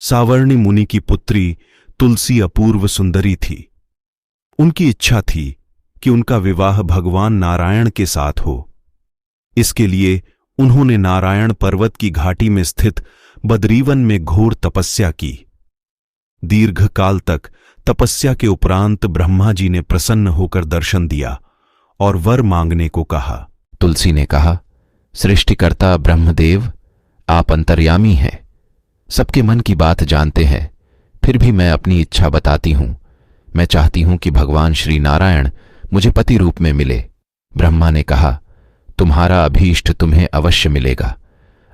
सावर्णी मुनि की पुत्री तुलसी अपूर्व सुंदरी थी। उनकी इच्छा थी कि उनका विवाह भगवान नारायण के साथ हो। इसके लिए उन्होंने नारायण पर्वत की घाटी में स्थित बद्रीवन में घोर तपस्या की। दीर्घ काल तक तपस्या के उपरांत ब्रह्मा जी ने प्रसन्न होकर दर्शन दिया और वर मांगने को कहा। तुलसी ने कहा, सृष्टिकर्ता ब्रह्मदेव, आप अंतर्यामी हैं, सबके मन की बात जानते हैं, फिर भी मैं अपनी इच्छा बताती हूं। मैं चाहती हूं कि भगवान श्री नारायण मुझे पति रूप में मिले। ब्रह्मा ने कहा, तुम्हारा अभीष्ट तुम्हें अवश्य मिलेगा।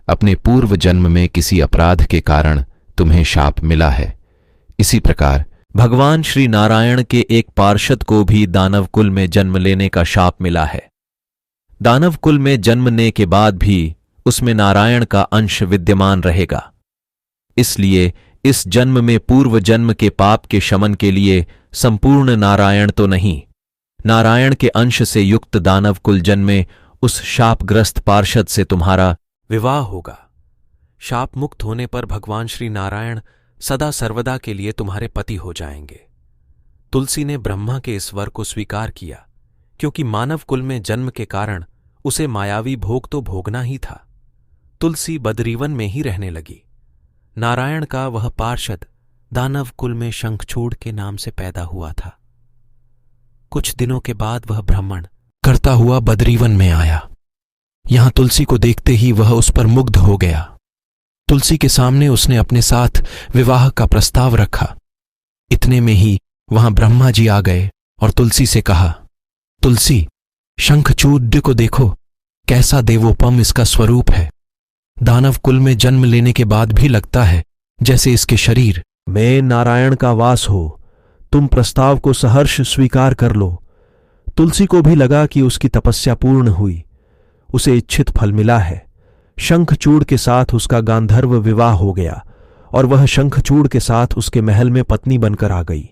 अपने पूर्व जन्म में किसी अपराध के कारण तुम्हें शाप मिला है। इसी प्रकार भगवान श्री नारायण के एक पार्षद को भी दानव कुल में जन्म लेने का शाप मिला है। दानव कुल में जन्मने के बाद भी उसमें नारायण का अंश विद्यमान रहेगा। इसलिए इस जन्म में पूर्व जन्म के पाप के शमन के लिए संपूर्ण नारायण तो नहीं, नारायण के अंश से युक्त दानव कुल जन्मे उस शापग्रस्त पार्षद से तुम्हारा विवाह होगा। शाप मुक्त होने पर भगवान श्री नारायण सदा सर्वदा के लिए तुम्हारे पति हो जाएंगे। तुलसी ने ब्रह्मा के इस वर को स्वीकार किया, क्योंकि मानव कुल में जन्म के कारण उसे मायावी भोग तो भोगना ही था। तुलसी बद्रीवन में ही रहने लगी। नारायण का वह पार्षद दानव कुल में शंखचूड़ के नाम से पैदा हुआ था। कुछ दिनों के बाद वह भ्रमण करता हुआ बद्रीवन में आया। यहां तुलसी को देखते ही वह उस पर मुग्ध हो गया। तुलसी के सामने उसने अपने साथ विवाह का प्रस्ताव रखा। इतने में ही वहां ब्रह्मा जी आ गए और तुलसी से कहा, तुलसी, शंखचूड को देखो, कैसा देवोपम इसका स्वरूप है। दानव कुल में जन्म लेने के बाद भी लगता है जैसे इसके शरीर में नारायण का वास हो। तुम प्रस्ताव को सहर्ष स्वीकार कर लो। तुलसी को भी लगा कि उसकी तपस्या पूर्ण हुई, उसे इच्छित फल मिला है। शंखचूड़ के साथ उसका गांधर्व विवाह हो गया और वह शंखचूड़ के साथ उसके महल में पत्नी बनकर आ गई।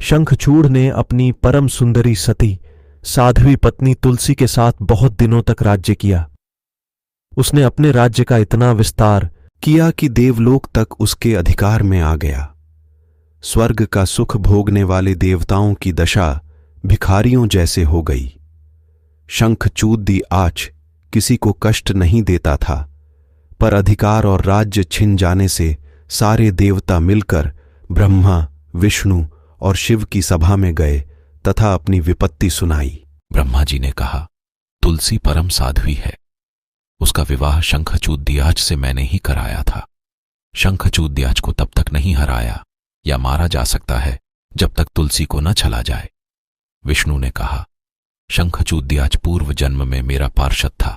शंखचूड़ ने अपनी परम सुंदरी सती साध्वी पत्नी तुलसी के साथ बहुत दिनों तक राज्य किया। उसने अपने राज्य का इतना विस्तार किया कि देवलोक तक उसके अधिकार में आ गया। स्वर्ग का सुख भोगने वाले देवताओं की दशा भिखारियों जैसे हो गई। शंखचूद आज किसी को कष्ट नहीं देता था, पर अधिकार और राज्य छिन जाने से सारे देवता मिलकर ब्रह्मा, विष्णु और शिव की सभा में गए तथा अपनी विपत्ति सुनाई। ब्रह्मा जी ने कहा, तुलसी परम साध्वी है। उसका विवाह शंखचूद्याज से मैंने ही कराया था। शंखचूद्याज को तब तक नहीं हराया या मारा जा सकता है जब तक तुलसी को न चला जाए। विष्णु ने कहा, शंखचूद्याज पूर्व जन्म में मेरा पार्षद था।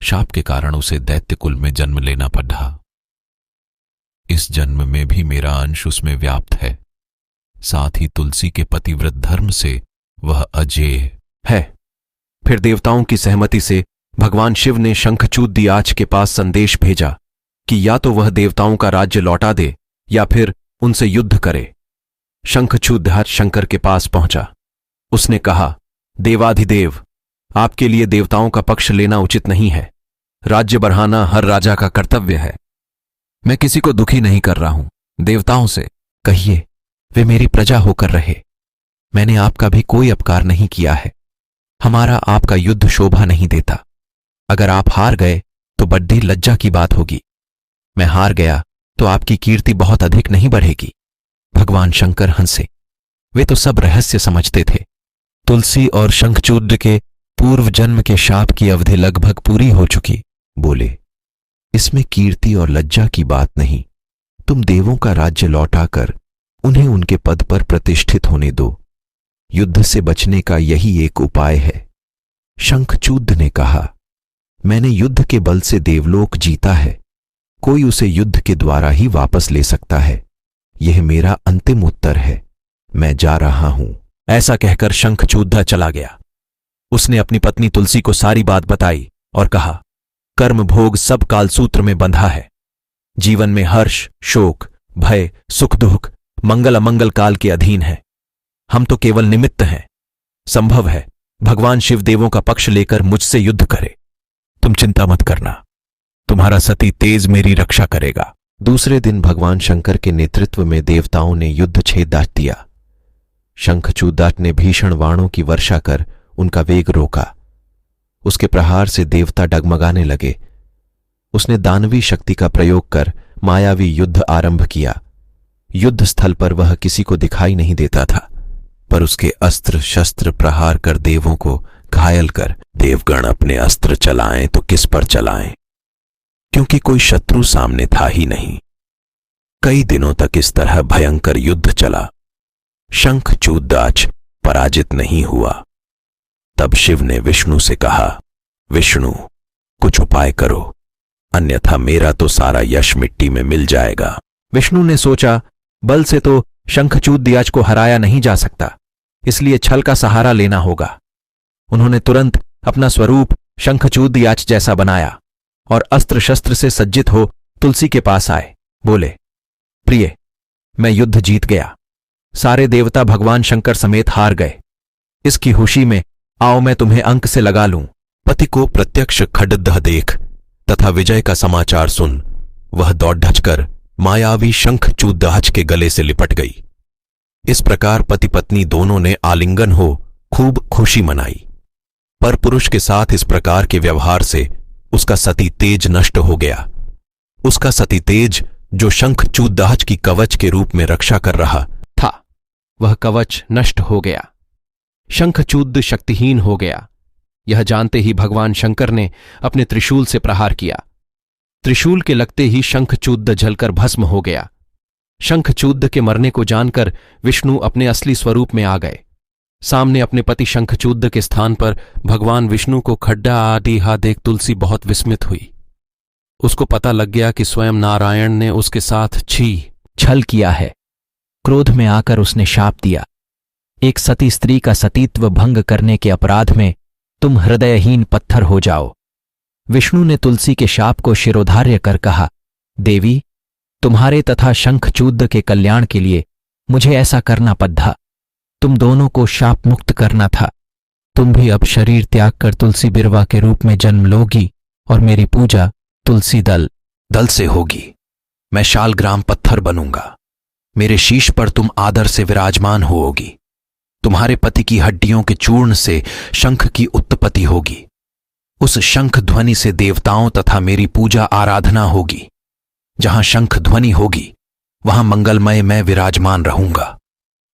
शाप के कारण उसे दैत्य कुल में जन्म लेना पड़ा। इस जन्म में भी मेरा अंश उसमें व्याप्त है। साथ ही तुलसी के पतिव्रत धर्म से वह अजेय है। फिर देवताओं की सहमति से भगवान शिव ने शंखचूद्याज के पास संदेश भेजा कि या तो वह देवताओं का राज्य लौटा दे या फिर उनसे युद्ध करे। शंखचूद्याज शंकर के पास पहुंचा। उसने कहा, देवाधिदेव, आपके लिए देवताओं का पक्ष लेना उचित नहीं है। राज्य बढ़ाना हर राजा का कर्तव्य है। मैं किसी को दुखी नहीं कर रहा हूं। देवताओं से कहिए वे मेरी प्रजा होकर रहे। मैंने आपका भी कोई अपकार नहीं किया है। हमारा आपका युद्ध शोभा नहीं देता। अगर आप हार गए तो बड़ी लज्जा की बात होगी। मैं हार गया तो आपकी कीर्ति बहुत अधिक नहीं बढ़ेगी। भगवान शंकर हंसे। वे तो सब रहस्य समझते थे। तुलसी और शंखचूड के पूर्व जन्म के शाप की अवधि लगभग पूरी हो चुकी। बोले, इसमें कीर्ति और लज्जा की बात नहीं। तुम देवों का राज्य लौटाकर उन्हें उनके पद पर प्रतिष्ठित होने दो। युद्ध से बचने का यही एक उपाय है। शंखचूड ने कहा, मैंने युद्ध के बल से देवलोक जीता है। कोई उसे युद्ध के द्वारा ही वापस ले सकता है। यह मेरा अंतिम उत्तर है। मैं जा रहा हूं। ऐसा कहकर शंखचूड चला गया। उसने अपनी पत्नी तुलसी को सारी बात बताई और कहा, कर्म भोग सब कालसूत्र में बंधा है। जीवन में हर्ष, शोक, भय, सुख दुख, मंगल अमंगल काल के अधीन है। हम तो केवल निमित्त हैं। संभव है भगवान शिव देवों का पक्ष लेकर मुझसे युद्ध करे। तुम चिंता मत करना। तुम्हारा सती तेज मेरी रक्षा करेगा। दूसरे दिन भगवान शंकर के नेतृत्व में देवताओं ने युद्ध छेद दिया। शंखचूदाट ने भीषण बाणों की वर्षा कर उनका वेग रोका। उसके प्रहार से देवता डगमगाने लगे। उसने दानवी शक्ति का प्रयोग कर मायावी युद्ध आरंभ किया। युद्ध स्थल पर वह किसी को दिखाई नहीं देता था, पर उसके अस्त्र शस्त्र प्रहार कर देवों को घायल कर देवगण अपने अस्त्र चलाएं तो किस पर चलाएं, क्योंकि कोई शत्रु सामने था ही नहीं। कई दिनों तक इस तरह भयंकर युद्ध चला। शंखचूदाच पराजित नहीं हुआ। तब शिव ने विष्णु से कहा, विष्णु, कुछ उपाय करो, अन्यथा मेरा तो सारा यश मिट्टी में मिल जाएगा। विष्णु ने सोचा, बल से तो शंखचूदाच को हराया नहीं जा सकता, इसलिए छल का सहारा लेना होगा। उन्होंने तुरंत अपना स्वरूप शंखचूदाच जैसा बनाया और अस्त्र शस्त्र से सज्जित हो तुलसी के पास आए। बोले, प्रिय, मैं युद्ध जीत गया। सारे देवता भगवान शंकर समेत हार गए। इसकी खुशी में आओ मैं तुम्हें अंक से लगा लूं। पति को प्रत्यक्ष खड्डह देख तथा विजय का समाचार सुन वह दौड़ ढचकर मायावी शंखचूदाच के गले से लिपट गई। इस प्रकार पति पत्नी दोनों ने आलिंगन हो खूब खुशी मनाई। पर पुरुष के साथ इस प्रकार के व्यवहार से उसका सती तेज नष्ट हो गया। उसका सती तेज जो शंखचूदाच की कवच के रूप में रक्षा कर रहा था, वह कवच नष्ट हो गया। शंखचूद शक्तिहीन हो गया। यह जानते ही भगवान शंकर ने अपने त्रिशूल से प्रहार किया। त्रिशूल के लगते ही शंखचूद जलकर भस्म हो गया। शंखचूद के मरने को जानकर विष्णु अपने असली स्वरूप में आ गए। सामने अपने पति शंखचूद के स्थान पर भगवान विष्णु को खड्डा आदि देख तुलसी बहुत विस्मित हुई। उसको पता लग गया कि स्वयं नारायण ने उसके साथ छल किया है। क्रोध में आकर उसने शाप दिया, एक सती स्त्री का सतीत्व भंग करने के अपराध में तुम हृदयहीन पत्थर हो जाओ। विष्णु ने तुलसी के शाप को शिरोधार्य कर कहा, देवी, तुम्हारे तथा शंखचूद के कल्याण के लिए मुझे ऐसा करना पड़ा। तुम दोनों को शाप मुक्त करना था। तुम भी अब शरीर त्याग कर तुलसी बिरवा के रूप में जन्म लोगी और मेरी पूजा तुलसी दल से होगी। मैं शालग्राम पत्थर बनूंगा। मेरे शीश पर तुम आदर से विराजमान होगी। तुम्हारे पति की हड्डियों के चूर्ण से शंख की उत्पत्ति होगी। उस शंख ध्वनि से देवताओं तथा मेरी पूजा आराधना होगी। जहां शंख ध्वनि होगी वहां मंगलमय मैं विराजमान रहूंगा।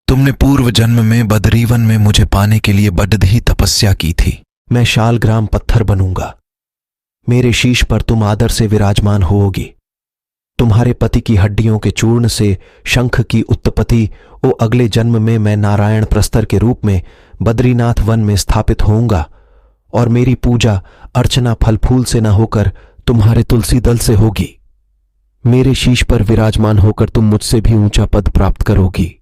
तुमने पूर्व जन्म में बदरीवन में मुझे पाने के लिए बड़ी तपस्या की थी। मैं शालग्राम पत्थर बनूंगा। मेरे शीश पर तुम आदर से विराजमान होगी। तुम्हारे पति की हड्डियों के चूर्ण से शंख की उत्पत्ति ओ अगले जन्म में मैं नारायण प्रस्तर के रूप में बद्रीनाथ वन में स्थापित होऊंगा और मेरी पूजा अर्चना फल फूल से न होकर तुम्हारे तुलसी दल से होगी। मेरे शीश पर विराजमान होकर तुम मुझसे भी ऊंचा पद प्राप्त करोगी।